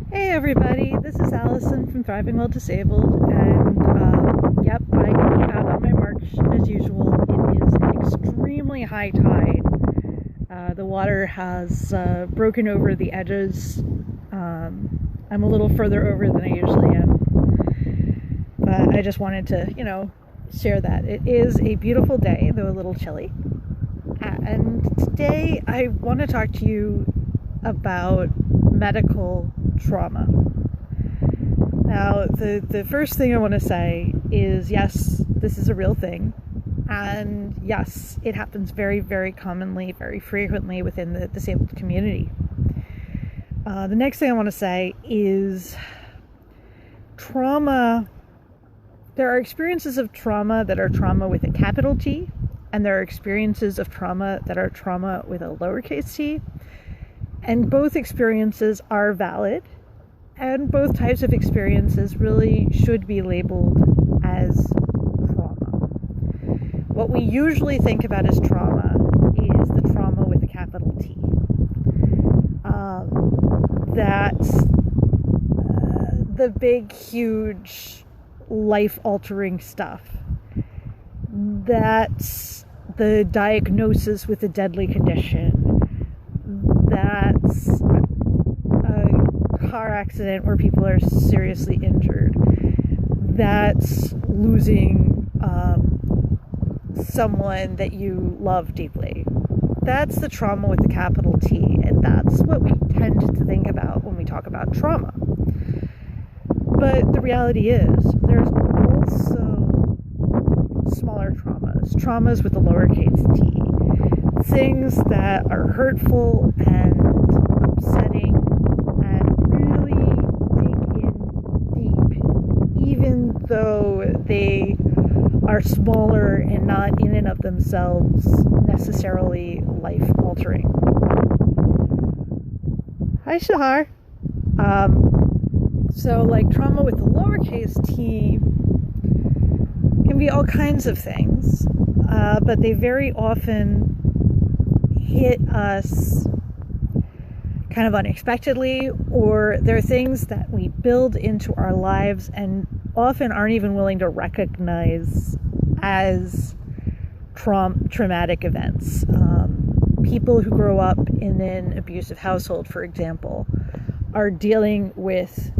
Hey everybody, this is Allison from Thriving While Disabled, and yep, I am out on my march as usual. It is an extremely high tide. The water has broken over the edges. I'm a little further over than I usually am, but I just wanted to, share that. It is a beautiful day, though a little chilly, and today I want to talk to you about medical trauma. Now, the first thing I want to say is, yes, this is a real thing, and yes, it happens very, very commonly, very frequently within the disabled community. The next thing I want to say is trauma. There are experiences of trauma that are trauma with a capital T, and there are experiences of trauma that are trauma with a lowercase t. And both experiences are valid, and both types of experiences really should be labeled as trauma. What we usually think about as trauma is the trauma with a capital T. That's the big, huge, life-altering stuff. That's the diagnosis with a deadly condition. That's a car accident where people are seriously injured. That's losing someone that you love deeply. That's the trauma with the capital T, and that's what we tend to think about when we talk about trauma. But the reality is, there's also smaller traumas with a lowercase t. Things that are hurtful and upsetting and really dig in deep, even though they are smaller and not in and of themselves necessarily life-altering. Hi, Shahar. So, like, trauma with the lowercase t can be all kinds of things, but they very often hit us kind of unexpectedly, or they're things that we build into our lives and often aren't even willing to recognize as traumatic events. People who grow up in an abusive household, for example, are dealing with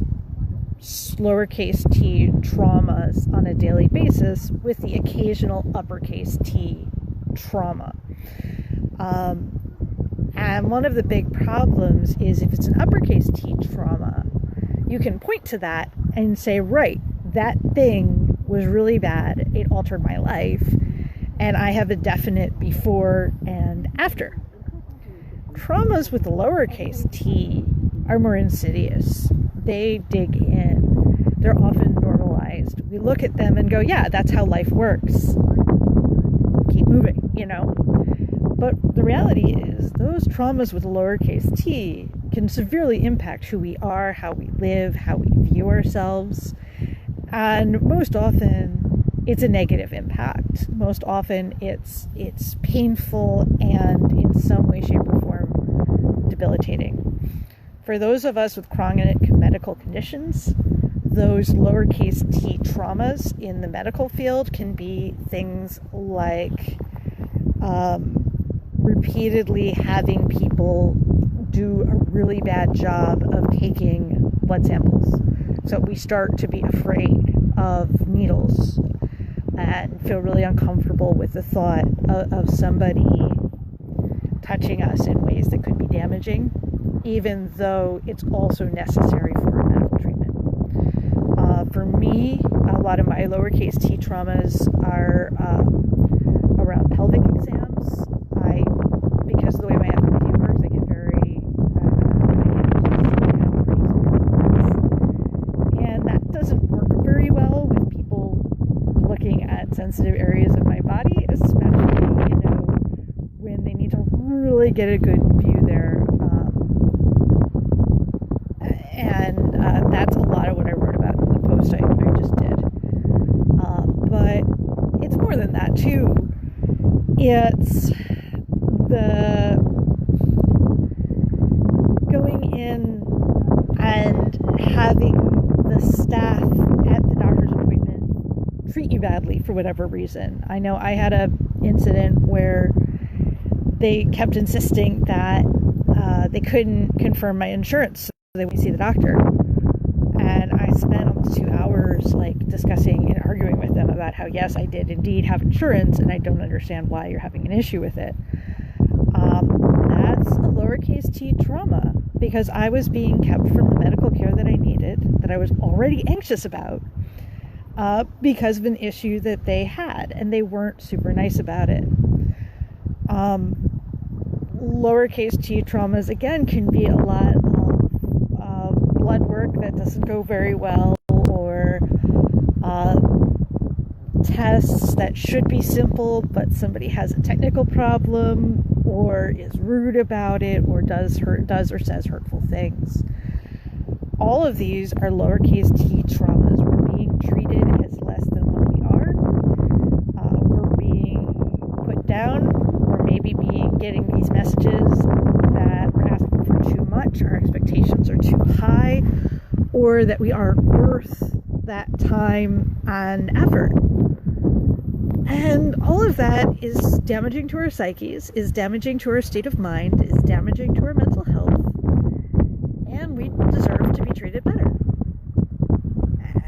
lowercase t traumas on a daily basis with the occasional uppercase T trauma. And one of the big problems is if it's an uppercase T trauma, you can point to that and say, right, that thing was really bad. It altered my life. And I have a definite before and after. Traumas with the lowercase t are more insidious. They dig in. They're often normalized. We look at them and go, yeah, that's how life works. Keep moving, But the reality is, those traumas with a lowercase t can severely impact who we are, how we live, how we view ourselves. And most often, it's a negative impact. Most often, it's painful and in some way, shape, or form debilitating. For those of us with chronic medical conditions, those lowercase t traumas in the medical field can be things like repeatedly having people do a really bad job of taking blood samples. So we start to be afraid of needles and feel really uncomfortable with the thought of somebody touching us in ways that could be damaging, even though it's also necessary for a medical treatment. For me, a lot of my lowercase t traumas are around pelvic exams. Because of the way my FMT works, I get very and that doesn't work very well with people looking at sensitive areas of my body, especially, when they need to really get a good view there. And that's a lot of what I wrote about in the post I just did. But it's more than that, too. It's the going in and having the staff at the doctor's appointment treat you badly for whatever reason. I know I had a incident where they kept insisting that they couldn't confirm my insurance, so they wouldn't see the doctor. And I spent almost 2 hours discussing and arguing with them about how, yes, I did indeed have insurance, and I don't understand why you're having an issue with it. That's a lowercase t trauma, because I was being kept from the medical care that I needed, that I was already anxious about, because of an issue that they had, and they weren't super nice about it. Lowercase t traumas, again, can be a lot of blood work that doesn't go very well, or tests that should be simple, but somebody has a technical problem, or is rude about it, or does or says hurtful things. All of these are lowercase t traumas. We're being treated as less than what we are. We're being put down. We're maybe getting these messages that we're asking for too much, our expectations are too high, or that we aren't worth that time and effort. And all of that is damaging to our psyches, is damaging to our state of mind, is damaging to our mental health, and we deserve to be treated better.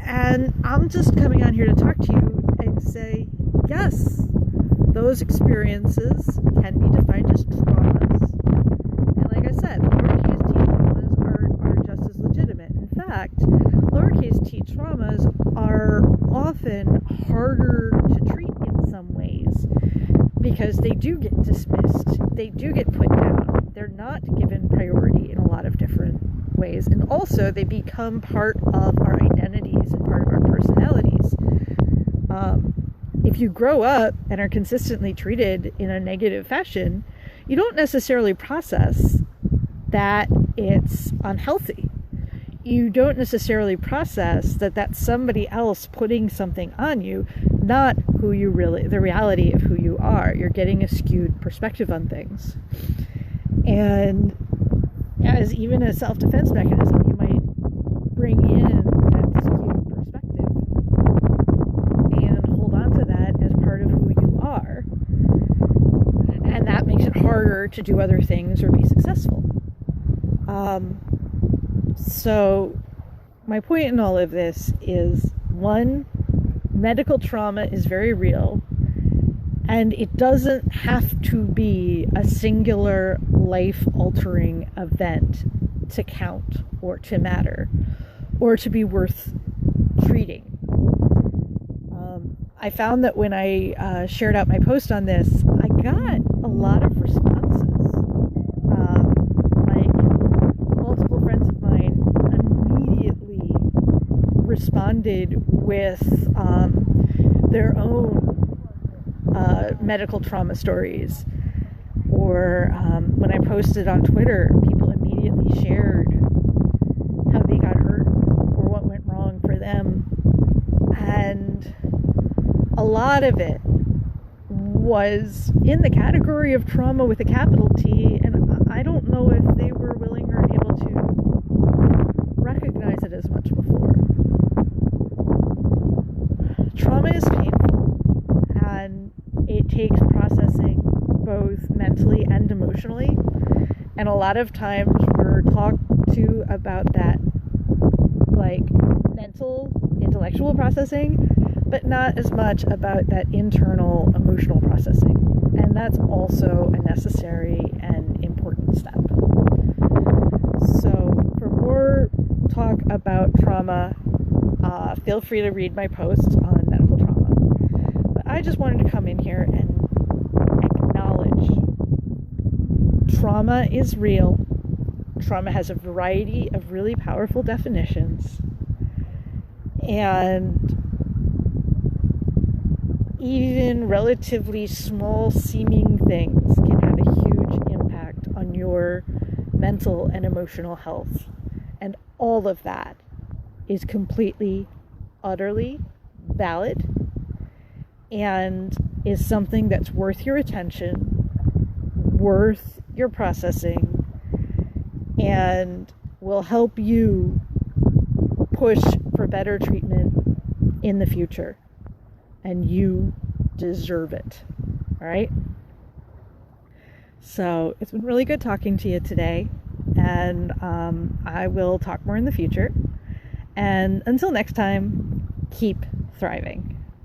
And I'm just coming on here to talk to you and say, yes, those experiences can be defined as traumas. And like I said, lowercase t traumas are just as legitimate. In fact, lowercase t traumas are often harder to treat in some ways, because they do get dismissed, they do get put down, they're not given priority in a lot of different ways, and also they become part of our identities and part of our personalities. If you grow up and are consistently treated in a negative fashion, you don't necessarily process that it's unhealthy. You don't necessarily process that that's somebody else putting something on you, not who you really, the reality of who you are. You're getting a skewed perspective on things. And as even a self-defense mechanism, you might bring in that skewed perspective and hold on to that as part of who you are. And that makes it harder to do other things or be successful. So my point in all of this is, one, medical trauma is very real, and it doesn't have to be a singular life-altering event to count or to matter or to be worth treating. I found that when I shared out my post on this, I got a lot of responses. Multiple friends of mine immediately responded with their own medical trauma stories. Or when I posted on Twitter, people immediately shared how they got hurt or what went wrong for them. And a lot of it was in the category of trauma with a capital T, and I don't know if they were willing or able to recognize it as much before. Trauma is painful, and it takes processing both mentally and emotionally, and a lot of times we're talked to about that mental, intellectual processing, but not as much about that internal emotional processing. And that's also a necessary and important step. So for more talk about trauma, feel free to read my posts on medical trauma. But I just wanted to come in here and acknowledge trauma is real. Trauma has a variety of really powerful definitions. And even relatively small seeming things can have a huge impact on your mental and emotional health. And all of that is completely, utterly valid and is something that's worth your attention, worth your processing, and will help you push for better treatment in the future. And you deserve it. All right? So it's been really good talking to you today. And I will talk more in the future. And until next time, keep thriving.